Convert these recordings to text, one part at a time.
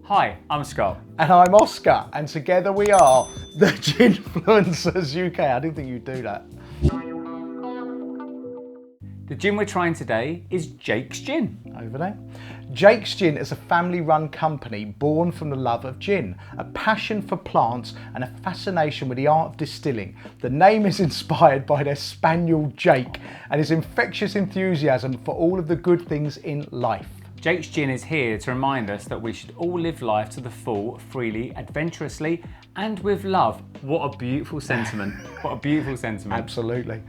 Hi, I'm Scott. And I'm Oscar, and together we are the Ginfluencers UK. I didn't think you'd do that. The gin we're trying today is Jake's Gin. Over there. Jake's Gin is a family-run company born from the love of gin, a passion for plants and a fascination with the art of distilling. The name is inspired by their spaniel Jake and his infectious enthusiasm for all of the good things in life. Jake's Gin is here to remind us that we should all live life to the full, freely, adventurously, and with love. What a beautiful sentiment. What a beautiful sentiment. Absolutely.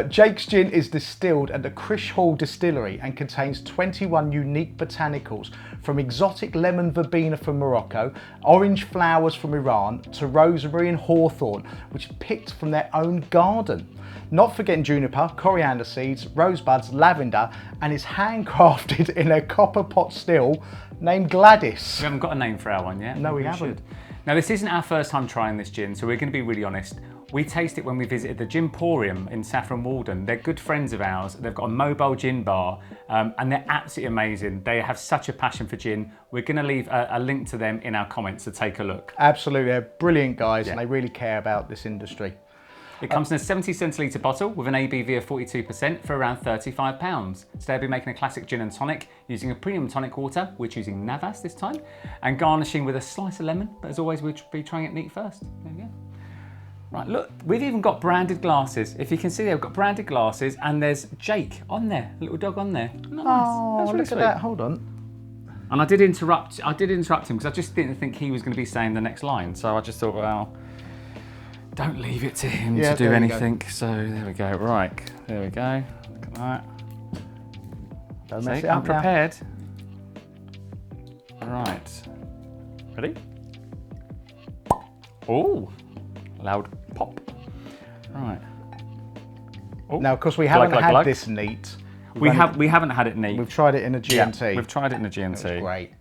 Jake's Gin is distilled at the Crish Hall Distillery and contains 21 unique botanicals, from exotic lemon verbena from Morocco, orange flowers from Iran, to rosemary and hawthorn, which are picked from their own garden. Not forgetting juniper, coriander seeds, rosebuds, lavender, and is handcrafted in a copper pot still named Gladys. We haven't got a name for our one yet. No, we haven't. Should. Now, this isn't our first time trying this gin, so we're going to be really honest. We tasted it when we visited the Ginporium in Saffron Walden. They're good friends of ours. They've got a mobile gin bar, and they're absolutely amazing. They have such a passion for gin. We're going to leave a link to them in our comments to take a look. Absolutely, they're brilliant guys, and they really care about this industry. It comes in a 70 centilitre bottle with an ABV of 42% for around £35. Today I'll be making a classic gin and tonic using a premium tonic water. We're choosing Navas this time, and garnishing with a slice of lemon, but as always we'll be trying it neat first. There we go. Right, look, we've even got branded glasses. If you can see there, we've got branded glasses, and there's Jake on there, a little dog on there. Nice. Oh, That's really look sweet. at that, hold on. And I did interrupt him because I just didn't think he was going to be saying the next line, so I just thought, well, don't leave it to him to do anything. So there we go. Right, there we go. Look at that. Don't mess See, it up I'm prepared. Right. Ready? Oh, loud pop. Right. Oh. Now, of course, we haven't had glug. this neat. We haven't had it neat. We've tried it in a GMT. Yeah, we've tried it in a GMT. It's great.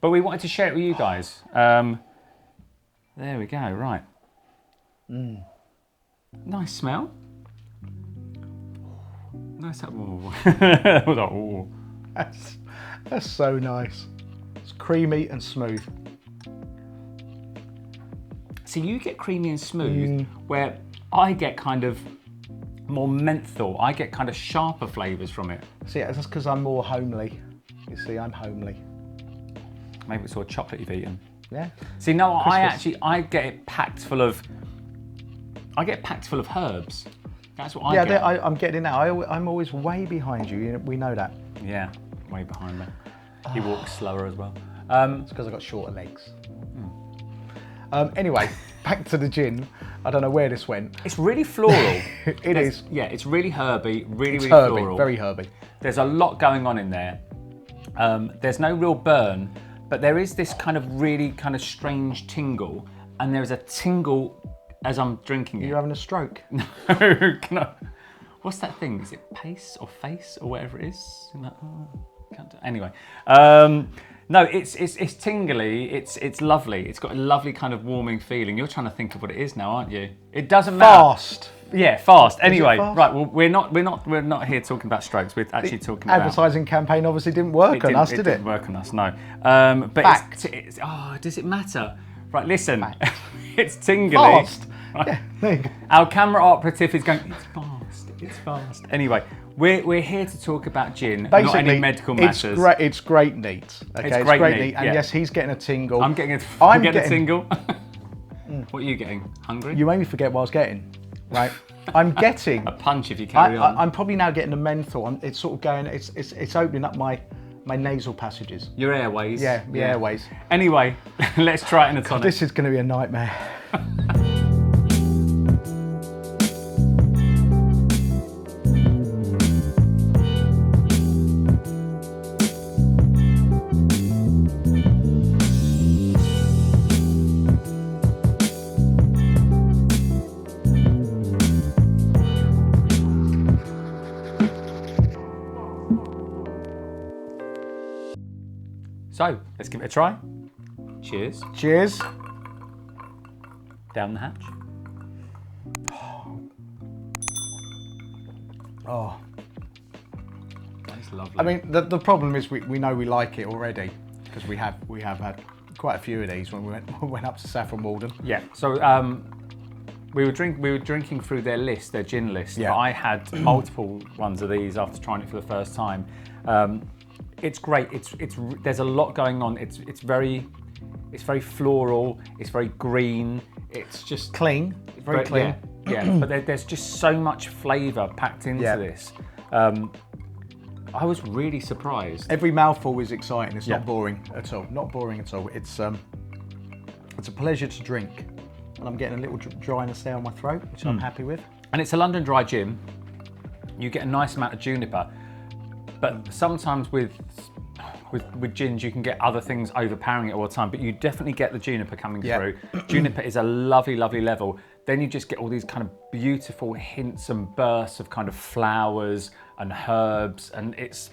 But we wanted to share it with you guys. There we go. Right. Nice smell. Nice. Oh. That's so nice. It's creamy and smooth. So you get creamy and smooth, where I get kind of more menthol. I get kind of sharper flavours from it. See, that's because I'm more homely. You see, I'm homely. Maybe it's all chocolate you've eaten. Yeah. See, no, Christmas. I get it packed full of. I get packed full of herbs. That's what I get. I'm getting that. I'm always way behind you. We know that. Yeah, way behind me. He walks slower as well. It's because I've got shorter legs. Anyway, back to the gin. I don't know where this went. It's really floral. It is. Yeah, it's really herby, really herby, floral. very herby. There's a lot going on in there. There's no real burn, but there is this kind of really kind of strange tingle, and there's a tingle as I'm drinking it. You're having a stroke. No, what's that thing? Is it pace or face or whatever it is? Anyway, no, it's tingly. It's lovely. It's got a lovely kind of warming feeling. You're trying to think of what it is now, aren't you? It doesn't matter. Fast. Yeah, fast. Anyway, fast? right. Well, we're not here talking about strokes. We're actually talking about Advertising campaign obviously didn't work on us, did it? It didn't work on us, no. But Fact. does it matter? Right, listen. It's tingly. Fast. Right. Yeah, there you go. Our camera operative is going, it's fast, it's fast. Anyway, we're here to talk about gin, Basically, not any medical matters. It's great neat. Okay, It's great neat, And yeah. yes, he's getting a tingle. I'm getting I'm a getting- tingle. What are you getting? Hungry? You made me forget what I was getting. Right, I'm getting A punch if you carry on. I'm probably now getting a menthol. It's sort of going. It's opening up my nasal passages. Your airways. Yeah, the airways. Anyway, let's try it in a tonic. This is going to be a nightmare. So, let's give it a try. Cheers. Cheers. Down the hatch. Oh, That's lovely. I mean, the problem is we know we like it already. because we have had quite a few of these when we went up to Saffron Walden. Yeah. So we were drinking through their list, their gin list. Yeah. But I had multiple ones of these after trying it for the first time. It's great. There's a lot going on. It's very floral. It's very green. It's just Clean, very clean. Yeah. But there's just so much flavour packed into this. I was really surprised. Every mouthful is exciting. It's not boring at all. Not boring at all. It's a pleasure to drink, and I'm getting a little dryness there on my throat, which I'm happy with. And it's a London dry gin. You get a nice amount of juniper, but sometimes with gins you can get other things overpowering it all the time. But you definitely get the juniper coming through. Juniper is a lovely, lovely level. Then you just get all these kind of beautiful hints and bursts of kind of flowers and herbs, and it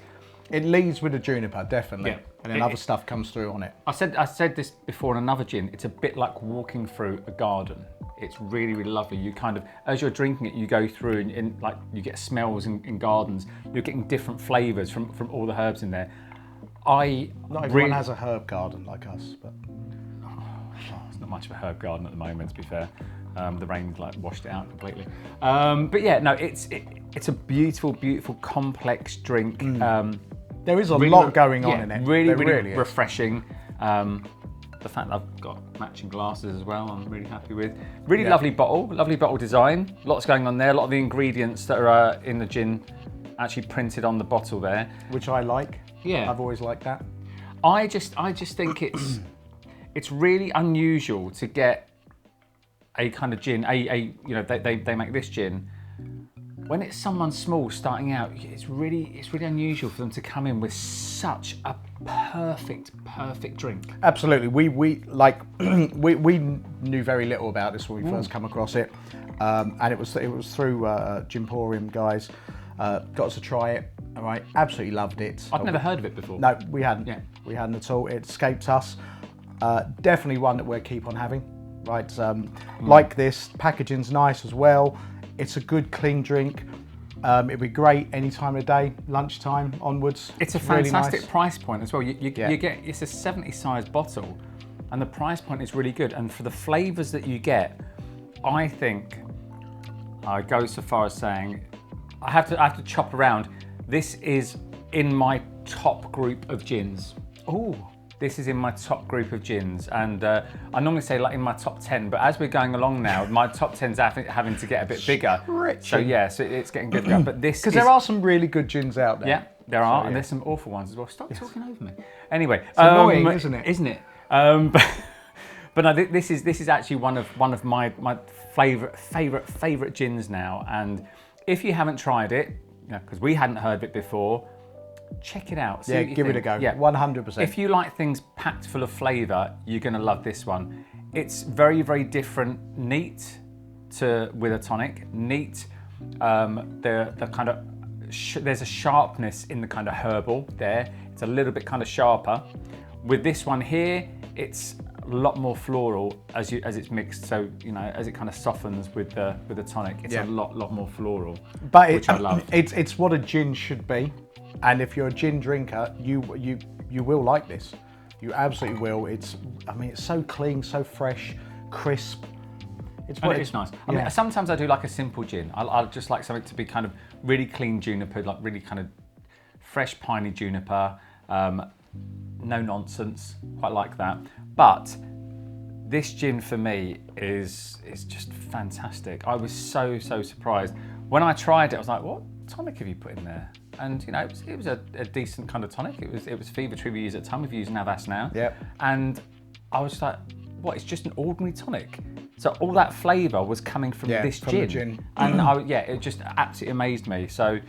leads with the juniper, definitely. Yeah. And then other stuff comes through on it. I said this before in another gin. It's a bit like walking through a garden. It's really, really lovely. You kind of, as you're drinking it, you go through and like you get smells in gardens. You're getting different flavours from all the herbs in there. Not everyone has a herb garden like us, but it's not much of a herb garden at the moment, to be fair. The rain's like washed it out completely. But yeah, no, it's a beautiful, beautiful, complex drink. there is a lot going on in it. Really, there really is. refreshing. The fact that I've got matching glasses as well, I'm really happy with. Really lovely bottle design. Lots going on there. A lot of the ingredients that are in the gin actually printed on the bottle there, which I like. Yeah, I've always liked that. I just think it's really unusual to get a kind of gin. You know, they make this gin. When it's someone small starting out, it's really unusual for them to come in with such a perfect drink. Absolutely, we like we knew very little about this when we first come across it, and it was through Ginporium guys. Got us to try it. All right, absolutely loved it. I've never heard of it before. No, we hadn't. Yeah. We hadn't at all. It escaped us. Definitely one that we'll keep on having. Right, like this, packaging's nice as well. It's a good clean drink. It'd be great any time of day, lunchtime onwards. It's a fantastic price point as well. You get it's a 70 size bottle, and the price point is really good. And for the flavours that you get, I think I go so far as saying I have to chop around. This is in my top group of gins. Oh. This is in my top group of gins, and I normally say like in my top 10, but as we're going along now, my top 10's having to get a bit bigger. So yeah, so it's getting bigger. But this because there are some really good gins out there. Yeah, there are, and there's some awful ones as well. Stop talking over me. Anyway, it's annoying, isn't it? Isn't it? But no, this is actually one of my favourite gins now. And if you haven't tried it, because we hadn't heard of it before, check it out. Yeah, give it a go. Yeah, 100%. If you like things packed full of flavour, you're going to love this one. It's very, very different, neat with a tonic. Neat. The kind of there's a sharpness in the kind of herbal there. It's a little bit kind of sharper. With this one here, it's a lot more floral as it's mixed. So as it kind of softens with the tonic, it's a lot more floral. But which I love. It's what a gin should be. And if you're a gin drinker, you will like this. You absolutely will. It's so clean, so fresh, crisp. It's nice. I mean, sometimes I do like a simple gin. I'll just like something to be kind of really clean juniper, like really kind of fresh piney juniper, no nonsense. Quite like that. But this gin for me is just fantastic. I was so surprised when I tried it. I was like, what tonic have you put in there? And it was a decent kind of tonic. It was Fever Tree we use at the time. We've used Navas now. Yeah. And I was like, what? It's just an ordinary tonic. So all that flavour was coming from this gin. The gin. And it just absolutely amazed me. So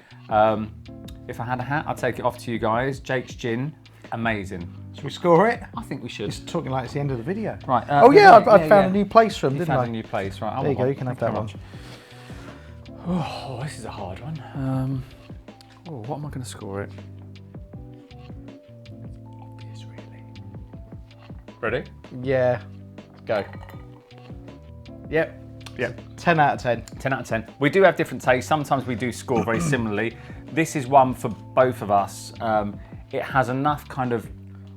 if I had a hat, I'd take it off to you guys. Jake's Gin, amazing. Should we score it? I think we should. It's talking like it's the end of the video. Right. I found a new place for them, didn't I? You found a new place, right? There you go. You can have that one. Oh, this is a hard one. What am I going to score it? Obvious, really. Ready? Yeah. Go. Yep. 10 out of 10. 10 out of 10. We do have different tastes. Sometimes we do score very similarly. This is one for both of us. It has enough kind of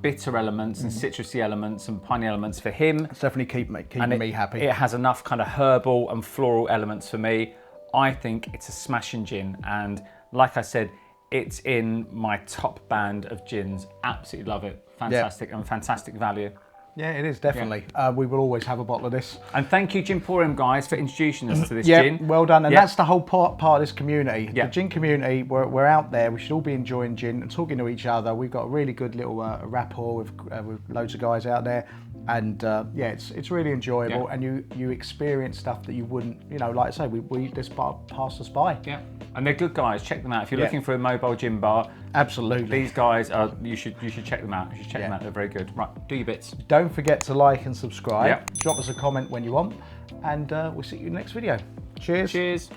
bitter elements and citrusy elements and piney elements for him. It's definitely keeping me happy. It has enough kind of herbal and floral elements for me. I think it's a smashing gin, and like I said, it's in my top band of gins. Absolutely love it. Fantastic and fantastic value. Yeah, it is definitely. We will always have a bottle of this. And thank you, Ginporium guys, for introducing us to this Yeah, gin. well done. And that's the whole part of this community. Yeah. The gin community, we're out there. We should all be enjoying gin and talking to each other. We've got a really good little rapport with loads of guys out there. And yeah, it's really enjoyable. Yeah. And you experience stuff that you wouldn't, you know, like I say, we just passed us by. Yeah, and they're good guys. Check them out if you're looking for a mobile gin bar. Absolutely. These guys are. You should check them out. You should check them out. They're very good. Right, do your bits. Don't forget to like and subscribe. Yep. Drop us a comment when you want, and we'll see you in the next video. Cheers. Cheers.